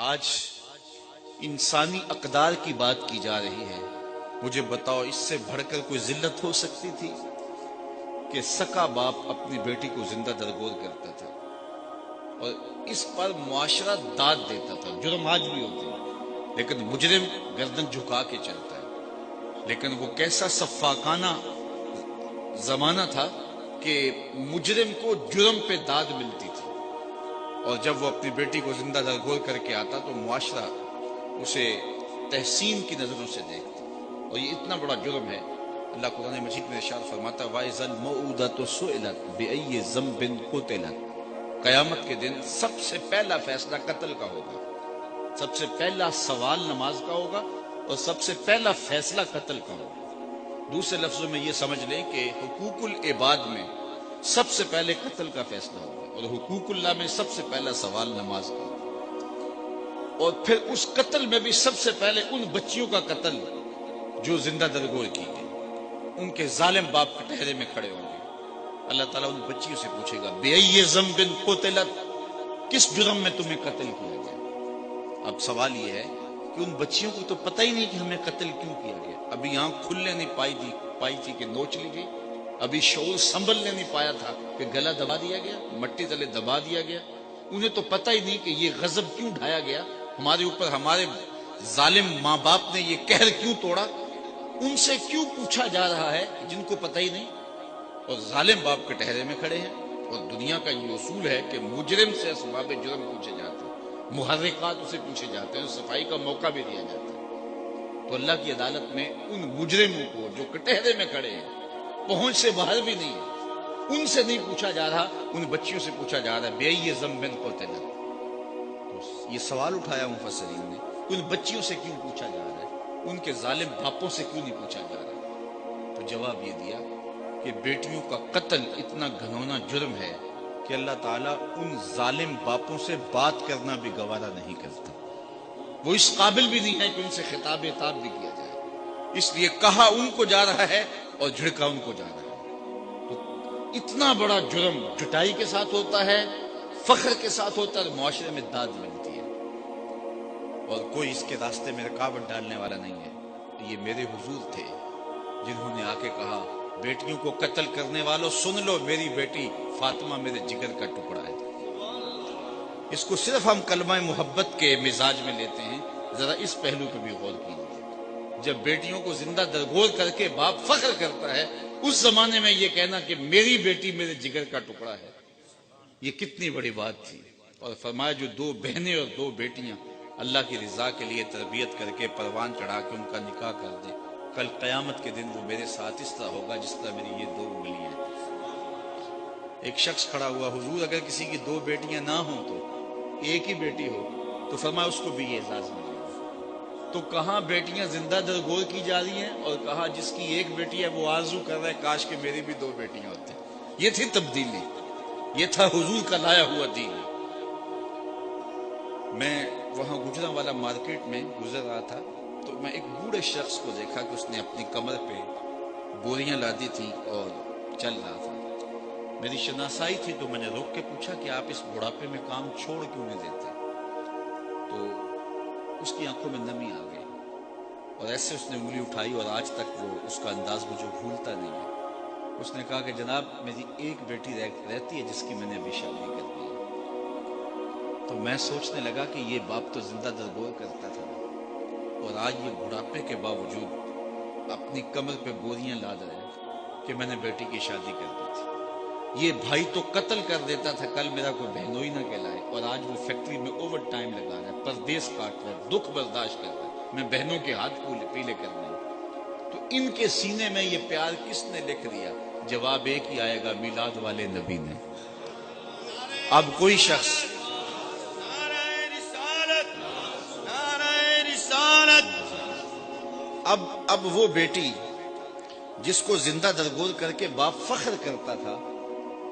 آج انسانی اقدار کی بات کی جا رہی ہے. مجھے بتاؤ اس سے بڑھ کر کوئی ذلت ہو سکتی تھی کہ سکا باپ اپنی بیٹی کو زندہ درگور کرتا تھا اور اس پر معاشرہ داد دیتا تھا. جرم آج بھی ہوتے ہیں لیکن مجرم گردن جھکا کے چلتا ہے. لیکن وہ کیسا سفاکانہ زمانہ تھا کہ مجرم کو جرم پہ داد ملتی تھی اور جب وہ اپنی بیٹی کو زندہ درگور کر کے آتا تو معاشرہ اسے تحسین کی نظروں سے دیکھتا. اور یہ اتنا بڑا جرم ہے. اللہ قرآن مجید میں ارشاد فرماتا ہے وَإِذَا الْمَوْءُودَةُ سُئِلَتْ بِأَيِّ ذَنبٍ قُتِلَتْ. قیامت کے دن سب سے پہلا فیصلہ قتل کا ہوگا. سب سے پہلا سوال نماز کا ہوگا اور سب سے پہلا فیصلہ قتل کا ہوگا. دوسرے لفظوں میں یہ سمجھ لیں کہ حقوق العباد میں سب سے پہلے قتل کا فیصلہ ہوگا اور حقوق اللہ میں سب سے پہلا سوال نماز کا ہوگا. اور پھر اس قتل میں بھی سب سے پہلے ان بچیوں کا قتل جو زندہ درگور کی گئی. ان کے ظالم باپ کے ٹہرے میں کھڑے ہوں گے. اللہ تعالیٰ ان بچیوں سے پوچھے گا بِأَيِّ ذَنبٍ قُتِلَتْ, کس جرم میں تمہیں قتل کیا گیا. اب سوال یہ ہے کہ ان بچیوں کو تو پتہ ہی نہیں کہ ہمیں قتل کیوں کیا گیا. ابھی آنکھ کھلنے نہیں پائی تھی کہ نوچ لی گئی. ابھی شعور سنبھلنے نہیں پایا تھا کہ گلا دبا دیا گیا, مٹی تلے دبا دیا گیا. انہیں تو پتہ ہی نہیں کہ یہ غضب کیوں ڈھایا گیا ہمارے اوپر. ہمارے ظالم ماں باپ نے یہ قہر کیوں توڑا. ان سے کیوں پوچھا جا رہا ہے جن کو پتہ ہی نہیں اور ظالم باپ کے ٹہرے میں کھڑے ہیں. اور دنیا کا یہ اصول ہے کہ مجرم سے اسباب جرم پوچھے جاتے ہیں, محرکات اسے پوچھے جاتے ہیں, صفائی کا موقع بھی دیا جاتا ہے. تو اللہ کی عدالت میں ان مجرموں کو جو کٹہرے میں کھڑے ہیں, پہنچ سے باہر بھی نہیں ہے, ان سے نہیں پوچھا جا رہا, ان بچیوں سے پوچھا جا رہا ہے بِأَيِّ ذَنبٍ قُتِلَتْ. یہ سوال اٹھایا مفسرین نے, ان بچیوں سے کیوں پوچھا جا رہا ہے, ان کے ظالم باپوں سے کیوں نہیں پوچھا جا رہا. تو جواب یہ دیا کہ بیٹیوں کا قتل اتنا گھنونا جرم ہے کہ اللہ تعالیٰ ان ظالم باپوں سے بات کرنا بھی گوارا نہیں کرتا. وہ اس قابل بھی نہیں ہے کہ ان سے خطاب عتاب بھی کیا جائے. اس لیے کہا ان کو جا رہا ہے اور جھڑکا ان کو جا رہا ہے. تو اتنا بڑا جرم جٹائی کے ساتھ ہوتا ہے, فخر کے ساتھ ہوتا ہے, اور معاشرے میں داد ملتی ہے اور کوئی اس کے راستے میں رکاوٹ ڈالنے والا نہیں ہے. یہ میرے حضور تھے جنہوں نے آ کے کہا بیٹیوں کو قتل کرنے والوں سن لو, میری بیٹی فاطمہ میرے جگر کا ٹکڑا ہے. اس کو صرف ہم کلمہ محبت کے مزاج میں لیتے ہیں. ذرا اس پہلو پہ بھی غور کیجیے. جب بیٹیوں کو زندہ درگور کر کے باپ فخر کرتا ہے, اس زمانے میں یہ کہنا کہ میری بیٹی میرے جگر کا ٹکڑا ہے, یہ کتنی بڑی بات تھی. اور فرمایا جو دو بہنیں اور دو بیٹیاں اللہ کی رضا کے لیے تربیت کر کے پروان چڑھا کے ان کا نکاح کر دے, کل قیامت کے دن وہ میرے ساتھ اس طرح ہوگا جس طرح میری یہ دو انگلیاں. ایک شخص کھڑا ہوا, حضور اگر کسی کی دو بیٹیاں نہ ہوں تو ایک ہی بیٹی ہو, تو فرمایا اس کو بھی یہ اعزاز ملے گا. تو کہاں بیٹیاں زندہ درگور کی جا رہی ہیں اور کہا جس کی ایک بیٹی ہے وہ آرزو کر رہا ہے کاش کہ میری بھی دو بیٹیاں ہوتی. یہ تھی تبدیلی, یہ تھا حضور کا لایا ہوا دین. میں وہاں گجرا والا مارکیٹ میں گزر رہا تھا تو میں ایک بوڑھے شخص کو دیکھا کہ اس نے اپنی کمر پہ بوریاں لادی تھی اور چل رہا تھا. میری شناسائی تھی تو میں نے روک کے پوچھا کہ آپ اس بڑھاپے میں کام چھوڑ کیوں نہیں دیتے. تو اس کی آنکھوں میں نمی آ گئی اور ایسے اس نے انگلی اٹھائی اور آج تک وہ اس کا انداز مجھے بھولتا نہیں ہے. اس نے کہا کہ جناب میری ایک بیٹی رہتی ہے جس کی میں نے ابھی شادی کر دی ہے. تو میں سوچنے لگا کہ یہ باپ تو زندہ درگور کرتا تھا اور آج یہ بڑھاپے کے باوجود اپنی کمر پہ بوریاں لاد رہے ہیں کہ میں نے بیٹی کی شادی کر دی تھی. یہ بھائی تو قتل کر دیتا تھا کل میرا کوئی بہنوئی نہ کہلائے, اور آج وہ فیکٹری میں اوور ٹائم لگا رہا ہے, پردیس کاٹ رہا ہے, دکھ برداشت کر رہا ہے, میں بہنوں کے ہاتھ پیلے کر رہا ہوں. تو ان کے سینے میں یہ پیار کس نے لکھ دیا؟ جواب ایک ہی آئے گا, میلاد والے نبی نے. اب کوئی شخص اب وہ بیٹی جس کو زندہ درگور کر کے باپ فخر کرتا تھا,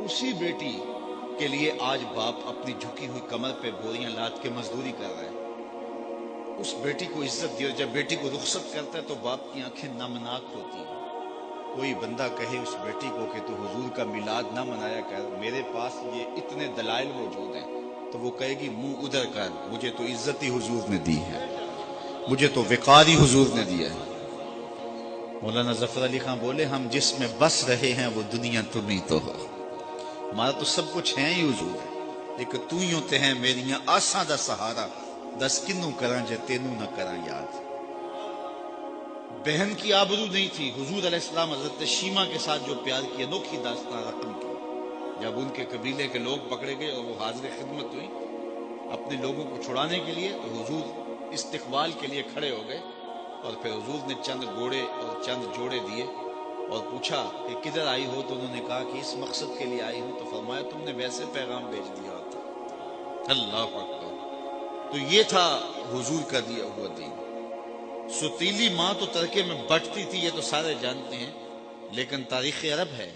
اسی بیٹی کے لیے آج باپ اپنی جھکی ہوئی کمر پہ بوریاں لاد کے مزدوری کر رہا ہے. اس بیٹی کو عزت دیو. جب بیٹی کو رخصت کرتا ہے تو باپ کی آنکھیں نمناک ہوتی ہیں. کوئی بندہ کہے اس بیٹی کو کہ تو حضور کا میلاد نہ منایا کر, میرے پاس یہ اتنے دلائل موجود ہیں تو وہ کہے گی منہ ادھر کر، مجھے تو عزت ہی حضور نے دی ہے، مجھے تو وقار ہی حضور نے دیا ہے۔ مولانا ظفر علی خان بولے ہم جس میں بس رہے ہیں وہ دنیا تم ہی تو ہو، ہمارا تو سب کچھ ہے ہی حضور ہے، لیکن تو ہی ہوتے ہیں میریاں آساں دا سہارا، دس کنوں کراں جے تینوں نہ کراں یاد۔ بہن کی آبرو نہیں تھی، حضور علیہ السلام حضرت شیمہ کے ساتھ جو پیار کی انوکھی داستان رقم کی، جب ان کے قبیلے کے لوگ پکڑے گئے اور وہ حاضر خدمت ہوئی اپنے لوگوں کو چھڑانے کے لیے، تو حضور استقبال کے لیے کھڑے ہو گئے، اور پھر حضور نے چند گھوڑے اور چند جوڑے دیے اور پوچھا کہ کدھر آئی ہو؟ تو انہوں نے کہا کہ اس مقصد کے لیے آئی ہوں۔ تو فرمایا تم نے ویسے پیغام بھیج دیا ہوتا۔ اللہ اکبر! تو یہ تھا حضور کا دیا ہوا دین۔ ستیلی ماں تو ترکے میں بٹتی تھی، یہ تو سارے جانتے ہیں، لیکن تاریخ عرب ہے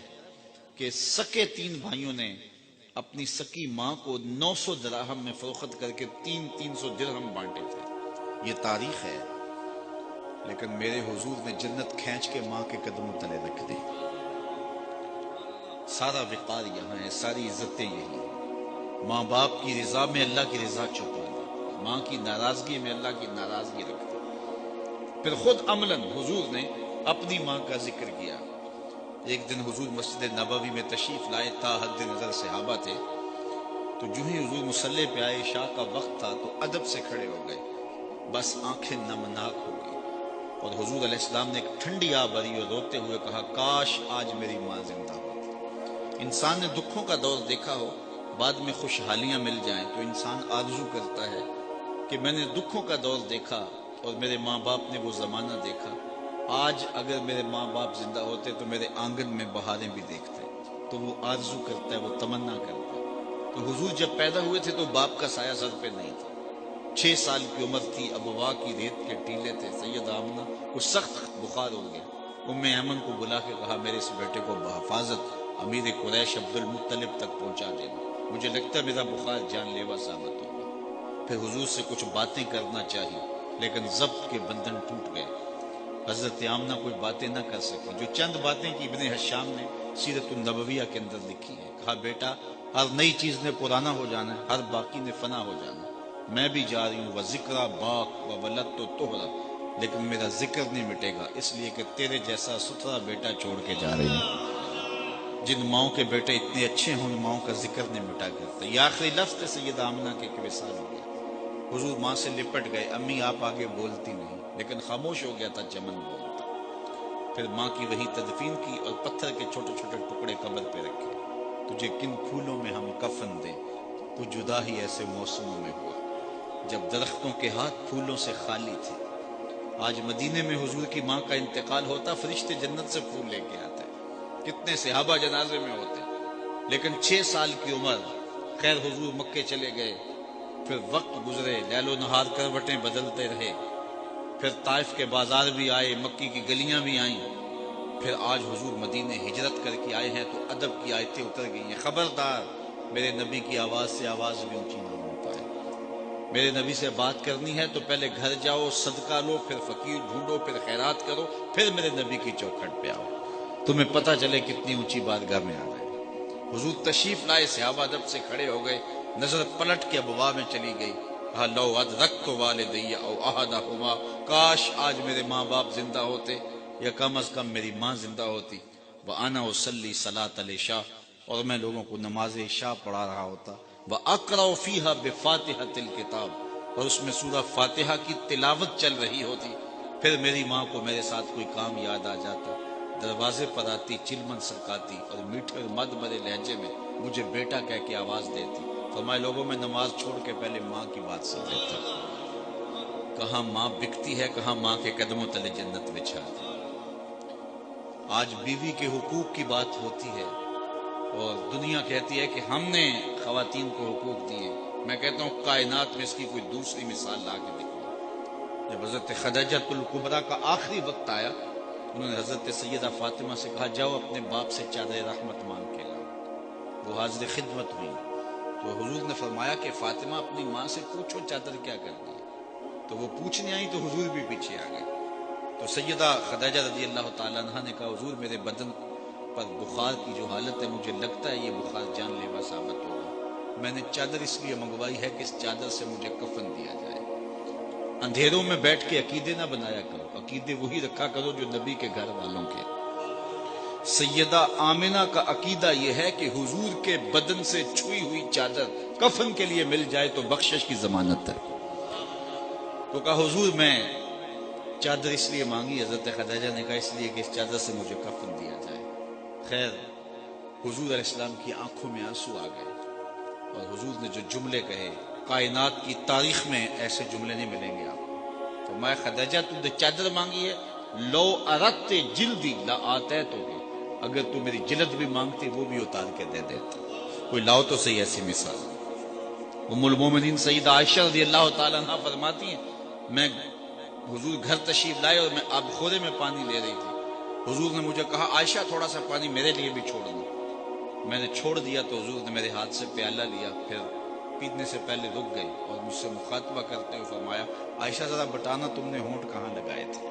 کہ سکے تین بھائیوں نے اپنی سکی ماں کو 900 دراہم میں فروخت کر کے 300 درہم بانٹے تھے، یہ تاریخ ہے۔ لیکن میرے حضور نے جنت کھینچ کے ماں کے قدموں تلے رکھ دی۔ سارا وقار یہاں ہے، ساری عزتیں یہی ہیں۔ ماں باپ کی رضا میں اللہ کی رضا چھپا دی، ماں کی ناراضگی میں اللہ کی ناراضگی رکھ دی۔ پھر خود عملاً حضور نے اپنی ماں کا ذکر کیا۔ ایک دن حضور مسجد نبوی میں تشریف لائے، تا حد نظر صحابہ تھے، تو جو ہی حضور مصلی پہ آئے، عشاء کا وقت تھا، تو ادب سے کھڑے ہو گئے، بس آنکھیں نمناک ہو گئی، اور حضور علیہ السلام نے ایک ٹھنڈی آہ بھری اور روتے ہوئے کہا کاش آج میری ماں زندہ ہوتی۔ انسان نے دکھوں کا دور دیکھا ہو، بعد میں خوشحالیاں مل جائیں تو انسان آرزو کرتا ہے کہ میں نے دکھوں کا دور دیکھا اور میرے ماں باپ نے وہ زمانہ دیکھا، آج اگر میرے ماں باپ زندہ ہوتے تو میرے آنگن میں بہاریں بھی دیکھتے۔ تو وہ آرزو کرتا ہے، وہ تمنا کرتا ہے۔ تو حضور جب پیدا ہوئے تھے تو باپ کا سایہ سر پہ نہیں تھا، 6 سال کی عمر تھی، ابوا کی ریت کے ٹیلے تھے۔ سیدہ آمنہ کو سخت بخار ہو گیا، ام ایمن کو بلا کے کہا میرے اس بیٹے کو بحفاظت امیر قریش عبد المطلب تک پہنچا دینا، مجھے لگتا ہے میرا بخار جان لیوا ثابت ہوگا۔ پھر حضور سے کچھ باتیں کرنا چاہی، لیکن ضبط کے بندھن ٹوٹ گئے، حضرت آمنہ کوئی باتیں نہ کر سکی۔ جو چند باتیں کی ابن حشام نے سیرت النبویہ کے اندر لکھی ہے، کہا بیٹا ہر نئی چیز نے پرانا ہو جانا ہے، ہر باقی نے فنا ہو جانا ہے، میں بھی جا رہی ہوں، وذکرہ باق وولدت طہرا، لیکن میرا ذکر نہیں مٹے گا، اس لیے کہ تیرے جیسا ستھرا بیٹا چھوڑ کے جا رہی ہوں۔ جن ماؤں کے بیٹے اتنے اچھے ہوں، ان ماؤں کا ذکر نہیں مٹا کرتا۔ یہ آخری لفظ تھے سیدہ آمنہ کے کہ وصال ہو گیا۔ حضور ماں سے لپٹ گئے، امی آپ آگے بولتی نہیں، لیکن خاموش ہو گیا تھا چمن بولتا۔ پھر ماں کی وہی تدفین کی اور پتھر کے چھوٹے چھوٹے ٹکڑے قبر پہ رکھے۔ تجھے کن پھولوں میں ہم کفن دیں، تو جدا ہی ایسے موسموں میں ہوا جب درختوں کے ہاتھ پھولوں سے خالی تھے۔ آج مدینے میں حضور کی ماں کا انتقال ہوتا، فرشتے جنت سے پھول لے کے آتے، کتنے صحابہ جنازے میں ہوتے، لیکن 6 سال کی عمر، خیر حضور مکے چلے گئے، پھر وقت گزرے، لیل و نہار کروٹیں بدلتے رہے، پھر طائف کے بازار بھی آئے، مکی کی گلیاں بھی آئیں، پھر آج حضور مدینے ہجرت کر کے آئے ہیں تو ادب کی آیتیں اتر گئی ہیں۔ خبردار، میرے نبی کی آواز سے آواز بھی اونچی نہ ہو پائے۔ میرے نبی سے بات کرنی ہے تو پہلے گھر جاؤ، صدقہ لو، پھر فقیر ڈھونڈو، پھر خیرات کرو، پھر میرے نبی کی چوکھٹ پہ آؤ، تمہیں پتہ چلے کتنی اونچی بارگاہ میں آ گئے۔ حضور تشریف لائے، صحابہ ادب سے کھڑے ہو گئے، نظر پلٹ کے ابوا میں چلی گئی، کہا لو ادرکت والدی او احدہما، کاش آج میرے ماں باپ زندہ ہوتے، یا کم از کم میری ماں زندہ ہوتی، وانا اصلی صلاۃ العشاء، اور میں لوگوں کو نماز عشاء پڑھا رہا ہوتا، واقرأ فیہا بفاتحۃ الکتاب، اور اس میں سورہ فاتحہ کی تلاوت چل رہی ہوتی، پھر میری ماں کو میرے ساتھ کوئی کام یاد آ جاتا، دروازے پر آتی، چلمن سرکاتی اور میٹھے اور مد بھرے لہجے میں مجھے بیٹا کہہ کے آواز دیتی، فرمائے لوگوں میں نماز چھوڑ کے پہلے ماں کی بات سن لیتا۔ کہاں ماں بکتی ہے، کہاں ماں کے قدموں تلے جنت بچھا دی۔ آج بیوی کے حقوق کی بات ہوتی ہے اور دنیا کہتی ہے کہ ہم نے خواتین کو حقوق دیے، میں کہتا ہوں کائنات میں اس کی کوئی دوسری مثال لا کے دکھاؤ۔ جب حضرت خدیجہ الکبریٰ کا آخری وقت آیا، انہوں نے حضرت سیدہ فاطمہ سے کہا جاؤ اپنے باپ سے چادر رحمت مانگ کے لاؤ۔ وہ حاضر خدمت ہوئی تو حضور نے فرمایا کہ فاطمہ اپنی ماں سے پوچھو چادر کیا کرنی ہے، تو وہ پوچھنے آئی تو حضور بھی پیچھے آ گئے۔ تو سیدہ خدیجہ رضی اللہ تعالیٰ عنہ نے کہا حضور میرے بدن پر بخار کی جو حالت ہے، مجھے لگتا ہے یہ بخار جان لیوا ثابت ہوگا، میں نے چادر اس لیے منگوائی ہے کہ اس چادر سے مجھے کفن دیا جائے۔ اندھیروں میں بیٹھ کے عقیدے نہ بنایا کرو، عقیدے وہی رکھا کرو جو نبی کے گھر والوں کے۔ سیدہ آمنہ کا عقیدہ یہ ہے کہ حضور کے بدن سے چھوئی ہوئی چادر کفن کے لیے مل جائے تو بخشش کی ضمانت ہے۔ تو کہا حضور میں چادر اس لیے مانگی، حضرت خدیجہ نے کہا اس لیے کہ اس چادر سے مجھے کفن دیا جائے۔ خیر حضور علیہ السلام کی آنکھوں میں آنسو آ گئے، اور حضور نے جو جملے کہے، کائنات کی تاریخ میں ایسے جملے نہیں ملیں گے آپ کو۔ فرمایا خدیجہ تو نے چادر مانگی ہے، لو اردت جلدی لا آتے تو گے، اگر تو میری جلد بھی مانگتی وہ بھی اتار کے دے دیتا۔ کوئی لاؤ تو صحیح ایسی مثال۔ ام المومنین سیدہ عائشہ رضی اللہ تعالیٰ عنہ فرماتی ہیں میں حضور گھر تشریف لائے اور میں آب خورے میں پانی لے رہی تھی، حضور نے مجھے کہا عائشہ تھوڑا سا پانی میرے لیے بھی چھوڑ دو۔ میں نے چھوڑ دیا تو حضور نے میرے ہاتھ سے پیالہ لیا، پھر پینے سے پہلے رک گئے اور مجھ سے مخاطبہ کرتے ہوئے فرمایا عائشہ ذرا بتانا تم نے ہونٹ کہاں لگائے تھے؟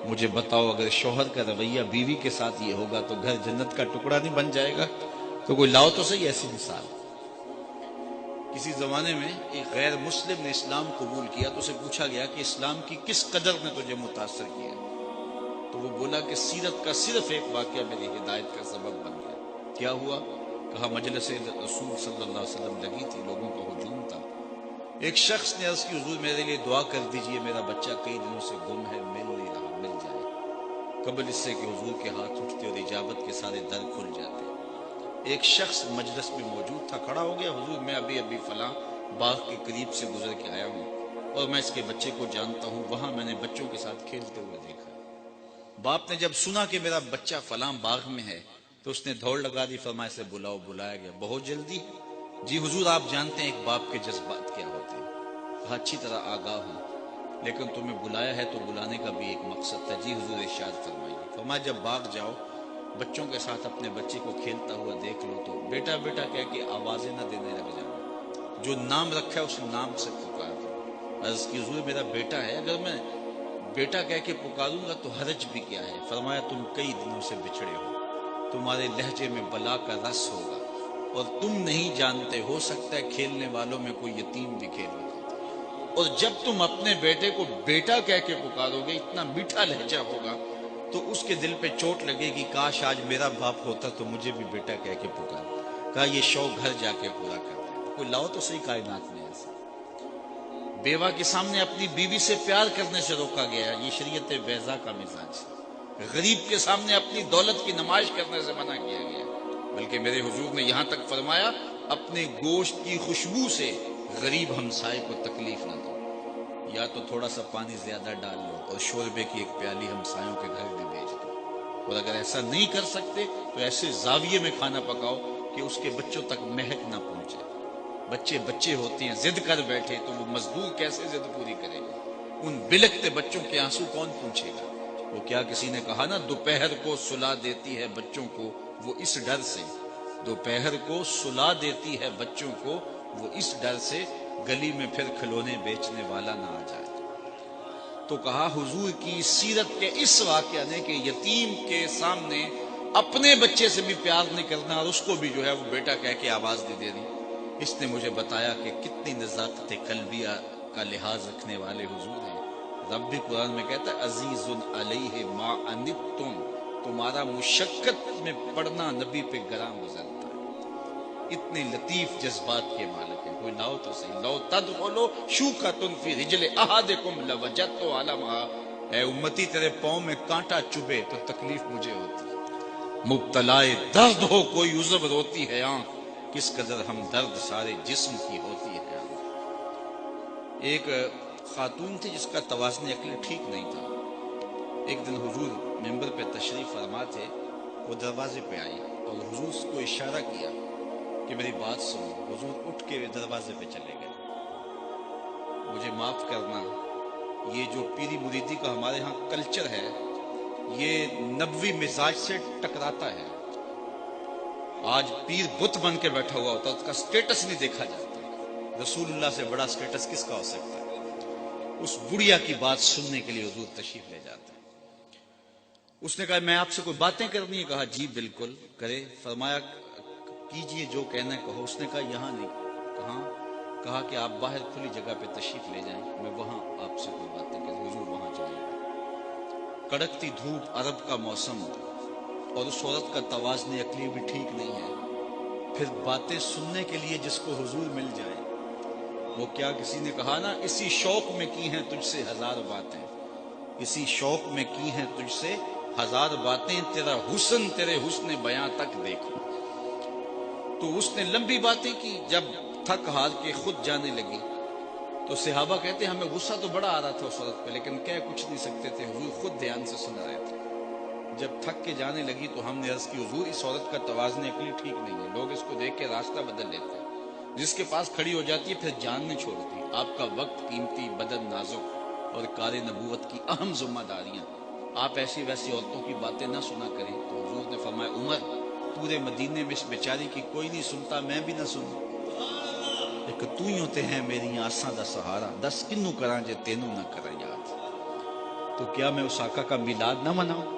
مجھے بتاؤ اگر شوہر کا رویہ بیوی کے ساتھ یہ ہوگا تو گھر جنت کا ٹکڑا نہیں بن جائے گا؟ تو کوئی لاؤ تو صحیح ایسی مثال۔ کسی زمانے میں ایک غیر مسلم نے اسلام قبول کیا تو اسے پوچھا گیا کہ اسلام کی کس قدر نے تجھے متاثر کیا؟ تو وہ بولا کہ سیرت کا صرف ایک واقعہ میری ہدایت کا سبب بن گیا۔ کیا ہوا؟ کہا مجلس رسول صلی اللہ علیہ وسلم لگی تھی، لوگوں کا ہجوم تھا، ایک شخص نے عرض کی حضور میرے لیے دعا کر دیجئے، میرا بچہ کئی دنوں سے گم ہے، مل نہیں رہا، مل جائے۔ قبل اس سے کہ حضور کے ہاتھ اٹھتے اور اجابت کے سارے در کھل جاتے۔ ایک شخص مجلس میں موجود تھا، کھڑا ہو گیا، حضور میں ابھی فلاں باغ کے قریب سے گزر کے آیا ہوں اور میں اس کے بچے کو جانتا ہوں، وہاں میں نے بچوں کے ساتھ کھیلتے ہوئے دیکھا۔ باپ نے جب سنا کہ میرا بچہ فلاں باغ میں ہے تو اس نے دوڑ لگا دی، فرمایا اسے بلاؤ۔ بلایا گیا، بہت جلدی؟ جی حضور آپ جانتے ہیں ایک باپ کے جذبات کیا ہوتے ہیں؟ کہا اچھی طرح آگاہ ہوں، لیکن تمہیں بلایا ہے تو بلانے کا بھی ایک مقصد تھا۔ جی حضور ارشاد فرمائیے۔ فرمایا جب باغ جاؤ بچوں کے ساتھ اپنے بچے کو کھیلتا ہوا دیکھ لو تو بیٹا بیٹا کہہ کے آوازیں نہ دینے لگ جاؤ، جو نام رکھا ہے اس نام سے پکار دو۔ عرض کی حضور میرا بیٹا ہے، اگر میں بیٹا کہہ کے پکاروں گا تو حرج بھی کیا ہے؟ فرمایا تم کئی دنوں سے بچھڑے ہو، تمہارے لہجے میں بلا کا رس ہوگا اور تم نہیں جانتے، ہو سکتا ہے کھیلنے والوں میں کوئی یتیم بھی کھیل رہا، اور جب تم اپنے بیٹے کو بیٹا کہہ کے پکارو گے، اتنا میٹھا لہجہ ہوگا تو اس کے دل پہ چوٹ لگے گی، کاش آج میرا باپ ہوتا تو مجھے بھی بیٹا کہہ کے پکار۔ کہا یہ شوق گھر جا کے پورا کر دے۔ کوئی لاؤ تو صحیح کائنات میں ایسا۔ بیوہ کے سامنے اپنی بیوی سے پیار کرنے سے روکا گیا، یہ شریعت بیضا کا مزاج ہے۔ غریب کے سامنے اپنی دولت کی نمائش کرنے سے منع کیا گیا، بلکہ میرے حضور نے یہاں تک فرمایا اپنے گوشت کی خوشبو سے غریب ہمسائے کو تکلیف نہ دو، یا تو تھوڑا سا پانی زیادہ ڈال لو اور شوربے کی ایک پیالی ہمسایوں کے گھر بھی بھیج دو، اور اگر ایسا نہیں کر سکتے تو ایسے زاویے میں کھانا پکاؤ کہ اس کے بچوں تک مہک نہ پہنچے۔ بچے بچے ہوتے ہیں، ضد کر بیٹھے تو وہ مزدور کیسے ضد پوری کرے گا؟ ان بلکتے بچوں کے آنسو کون پوچھے گا؟ وہ کیا کسی نے کہا نا دوپہر کو سلا دیتی ہے بچوں کو وہ اس ڈر سے، دوپہر کو سلا دیتی ہے بچوں کو وہ اس ڈر سے گلی میں پھر کھلونے بیچنے والا نہ آ جائے۔ تو کہا حضور کی سیرت کے اس واقعہ نے کہ یتیم کے سامنے اپنے بچے سے بھی پیار نہیں کرنا اور اس کو بھی جو ہے وہ بیٹا کہہ کے آواز دے دینی، اس نے مجھے بتایا کہ کتنی نزاکت قلبیہ کا لحاظ رکھنے والے حضور ہیں۔ رب بھی قرآن میں کہتا ہے عزیز علیہ ما عنتم، تمہارا مشقت میں پڑنا نبی پہ گراں گزرتا ہے، اتنے لطیف جذبات کے مالک ہیں۔ کوئی لاؤ تو صحیح، لو تدخلوا شوکۃ فی رجل احدکم لوجدت علمها، اے امتی تیرے پاؤں میں کانٹا چبھے تو تکلیف مجھے ہوتی، مبتلائے درد ہو کوئی عذب روتی ہے آنکھ، کس قدر ہم درد سارے جسم کی ہوتی ہے۔ ایک خاتون تھی جس کا توازن عقلی ٹھیک نہیں تھا، ایک دن حضور ممبر پہ تشریف فرما تھے، وہ دروازے پہ آئی اور حضور کو اشارہ کیا کہ میری بات سنو۔ حضور اٹھ کے دروازے پہ چلے گئے۔ مجھے معاف کرنا، یہ جو پیری مریدی کا ہمارے ہاں کلچر ہے یہ نبوی مزاج سے ٹکراتا ہے۔ آج پیر بت بن کے بیٹھا ہوا ہوتا ہے، اس کا سٹیٹس نہیں دیکھا جاتا۔ رسول اللہ سے بڑا سٹیٹس کس کا ہو سکتا ہے؟ اس بڑھیا کی بات سننے کے لیے حضور تشریف لے جاتے ہیں۔ اس نے کہا میں آپ سے کوئی باتیں کرنی ہے؟ کہا جی بالکل کرے۔ فرمایا کیجئے جو کہنا کہو۔ اس نے کہا یہاں نہیں۔ کہاں؟ کہا کہ آپ باہر کھلی جگہ پہ تشریف لے جائیں، میں وہاں آپ سے کوئی باتیں کروں۔ حضور وہاں چلے گئے۔ کڑکتی دھوپ، عرب کا موسم، اور اس عورت کا توازن عقلی بھی ٹھیک نہیں ہے۔ پھر باتیں سننے کے لیے جس کو حضور مل جائے، وہ کیا کسی نے کہا نا، اسی شوق میں کی ہیں تجھ سے ہزار باتیں، اسی شوق میں کی ہیں تجھ سے ہزار باتیں، تیرا حسن تیرے حسن بیاں تک دیکھوں۔ تو اس نے لمبی باتیں کی، جب تھک ہار کے خود جانے لگی تو صحابہ کہتے ہیں ہمیں غصہ تو بڑا آ رہا تھا اس عورت پہ، لیکن کہہ کچھ نہیں سکتے تھے، حضور خود دھیان سے سن رہے تھے۔ جب تھک کے جانے لگی تو ہم نے عرض کی حضور اس عورت کا توازن عقلی ٹھیک نہیں ہے، لوگ اس کو دیکھ کے راستہ بدل لیتے ہیں، جس کے پاس کھڑی ہو جاتی ہے پھر جان نہیں چھوڑتی۔ آپ کا وقت قیمتی، بدن نازک، اور کار نبوت کی اہم ذمہ داریاں، آپ ایسی ویسی عورتوں کی باتیں نہ سنا کریں۔ تو حضور نے فرمایا عمر، پورے مدینے میں اس بیچاری کی کوئی نہیں سنتا، میں بھی نہ سنوں، ایک تو ہی ہوتے ہیں میری آساں دا سہارا، دس کنوں کراں جے تینوں نہ کریں یاد۔ تو کیا میں اس آقا کا میلاد نہ مناؤں؟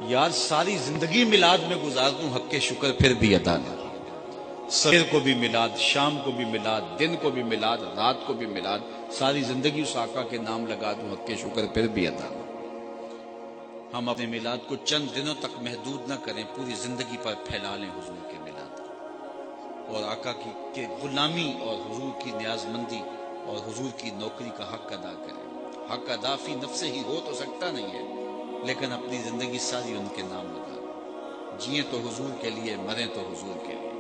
یار ساری زندگی میلاد میں گزار دوں، حق کے شکر پھر بھی ادا نہیں۔ سحر کو بھی میلاد، شام کو بھی میلاد، دن کو بھی میلاد، رات کو بھی میلاد، ساری زندگی اس آقا کے نام لگا دوں، حق کے شکر پھر بھی ادا نہیں۔ ہم اپنے میلاد کو چند دنوں تک محدود نہ کریں، پوری زندگی پر پھیلا لیں حضور کے میلاد کو، اور آقا کی غلامی اور حضور کی نیاز مندی اور حضور کی نوکری کا حق ادا کریں۔ حق ادا فی نفس ہی ہو تو سکتا نہیں ہے، لیکن اپنی زندگی ساری ان کے نام لگا دیں۔ جئیں تو حضور کے لیے، مریں تو حضور کے لیے،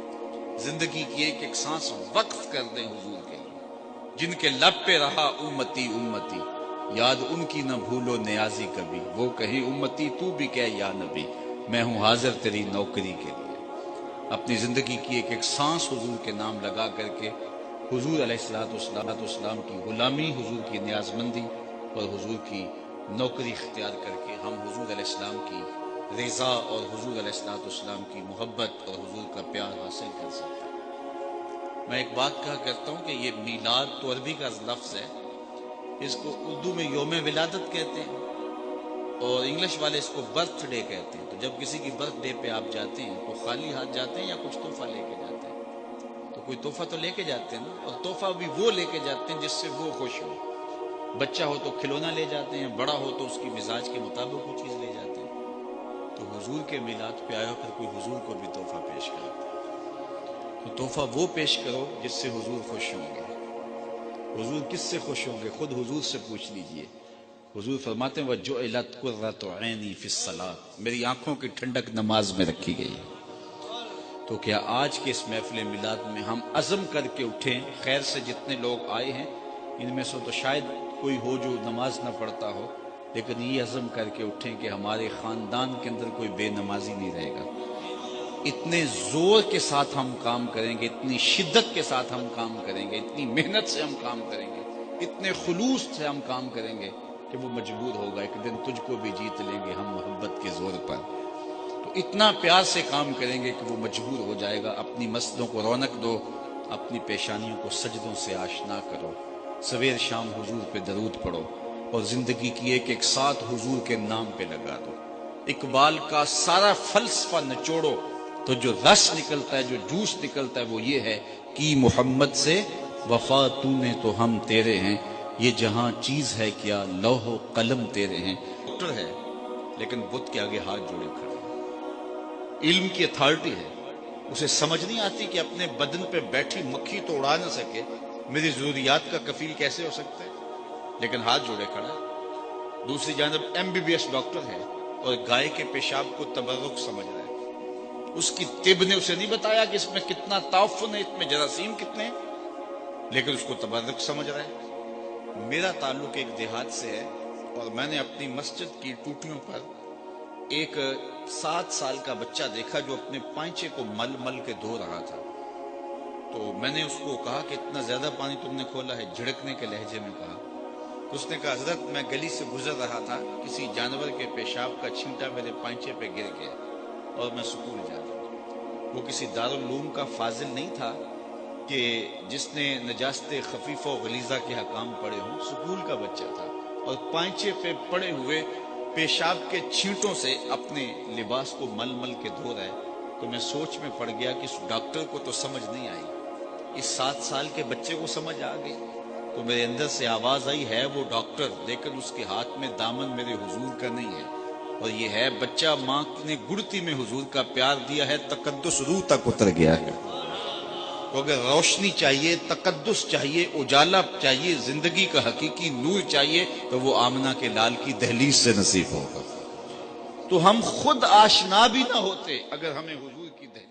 زندگی کی ایک ایک سانس وقف کر دیں حضور کے لیے۔ جن کے لب پہ رہا امتی امتی، یاد ان کی نہ بھولو نیازی کبھی، وہ کہیں امتی تو بھی کہہ یا نبی، میں ہوں حاضر تیری نوکری کے لیے۔ اپنی زندگی کی ایک ایک سانس حضور کے نام لگا کر کے حضور علیہ السلام کی غلامی، حضور کی نیاز مندی اور حضور کی نوکری اختیار کر کے ہم حضور علیہ السلام کی رضا اور حضور علیہ السلام کی محبت اور حضور کا پیار حاصل کر سکتے ہیں۔ میں ایک بات کہا کرتا ہوں کہ یہ میلاد تو عربی کا لفظ ہے، اس کو اردو میں یوم ولادت کہتے ہیں، اور انگلش والے اس کو برتھ ڈے کہتے ہیں۔ تو جب کسی کی برتھ ڈے پہ آپ جاتے ہیں تو خالی ہاتھ جاتے ہیں یا کچھ تحفہ لے کے جاتے ہیں؟ تو کوئی تحفہ تو لے کے جاتے ہیں نا، اور تحفہ بھی وہ لے کے جاتے ہیں جس سے وہ خوش ہو۔ بچہ ہو تو کھلونا لے جاتے ہیں، بڑا ہو تو اس کی مزاج کے مطابق وہ چیز لے جاتے ہیں۔ تو حضور کے میلاد پہ آیا کر کوئی حضور کو بھی تحفہ پیش کرتا ہے، تو تحفہ وہ پیش کرو جس سے حضور خوش ہوں گے۔ حضور کس سے خوش ہوں گے؟ خود حضور سے پوچھ لیجئے۔ حضور فرماتے ہیں وَجُعِلَتْ قُرَّةُ عَيْنِي فِي الصَّلَاةِ، میری آنکھوں کی ٹھنڈک نماز میں رکھی گئی۔ تو کیا آج کے اس محفل میلاد میں ہم عزم کر کے اٹھیں، خیر سے جتنے لوگ آئے ہیں ان میں سے تو شاید کوئی ہو جو نماز نہ پڑھتا ہو، لیکن یہ عزم کر کے اٹھیں کہ ہمارے خاندان کے اندر کوئی بے نمازی نہیں رہے گا۔ اتنے زور کے ساتھ ہم کام کریں گے، اتنی شدت کے ساتھ ہم کام کریں گے، اتنی محنت سے ہم کام کریں گے، اتنے خلوص سے ہم کام کریں گے کہ وہ مجبور ہوگا ایک دن تجھ کو بھی جیت لیں گے ہم محبت کے زور پر۔ تو اتنا پیار سے کام کریں گے کہ وہ مجبور ہو جائے گا۔ اپنی مسجدوں کو رونق دو، اپنی پیشانیوں کو سجدوں سے آشنا کرو، سویر شام حضور پہ درود پڑھو، اور زندگی کی ایک ایک ساتھ حضور کے نام پہ لگا دو۔ اقبال کا سارا فلسفہ نچوڑو تو جو رس نکلتا ہے، جو جوس نکلتا ہے، وہ یہ ہے کہ محمد سے وفا تو نے تو ہم تیرے ہیں، یہ جہاں چیز ہے کیا لوح و قلم تیرے ہیں۔ ڈاکٹر ہے لیکن بت کے آگے ہاتھ جوڑے کھڑے، علم کی اتھارٹی ہے، اسے سمجھ نہیں آتی کہ اپنے بدن پہ بیٹھی مکھی تو اڑا نہ سکے، میری ضروریات کا کفیل کیسے ہو سکتا ہے، لیکن ہاتھ جوڑے کھڑا۔ دوسری جانب MBBS ڈاکٹر ہے اور گائے کے پیشاب کو تبرک سمجھ رہا ہے، اس کی طب نے اسے نہیں بتایا کہ اس میں کتنا تعفن ہے، اس میں جراثیم کتنے ہیں، لیکن اس کو تبرک سمجھ رہا ہے۔ میرا تعلق ایک دیہات سے ہے، اور میں نے اپنی مسجد کی ٹوٹیوں پر ایک 7 سال کا بچہ دیکھا جو اپنے پائنچے کو مل مل کے دھو رہا تھا۔ تو میں نے اس کو کہا کہ اتنا زیادہ پانی تم نے کھولا ہے، جھڑکنے کے لہجے میں کہا۔ تو اس نے کہا حضرت میں گلی سے گزر رہا تھا، کسی جانور کے پیشاب کا چھینٹا میرے پائنچے پہ گر گیا اور میں سکول جا رہا۔ وہ کسی دارالعلوم کا فاضل نہیں تھا کہ جس نے نجاست خفیفہ و غلیظہ کے حکام پڑھے ہوں، سکول کا بچہ تھا اور پائنچے پہ پڑے ہوئے پیشاب کے چھینٹوں سے اپنے لباس کو مل مل کے دھو رہا ہے۔ تو میں سوچ میں پڑ گیا کہ اس ڈاکٹر کو تو سمجھ نہیں آئی، اس 7 سال کے بچے کو سمجھ آ گئی۔ تو میرے اندر سے آواز آئی، ہے وہ ڈاکٹر لیکن اس کے ہاتھ میں دامن میرے حضور کا نہیں ہے، اور یہ ہے بچہ ماں نے گڑتی میں حضور کا پیار دیا ہے، تقدس روح تک اتر گیا ہے۔ تو اگر روشنی چاہیے، تقدس چاہیے، اجالا چاہیے، زندگی کا حقیقی نور چاہیے، تو وہ آمنہ کے لال کی دہلیز سے نصیب ہوگا۔ تو ہم خود آشنا بھی نہ ہوتے اگر ہمیں حضور کی دہلیز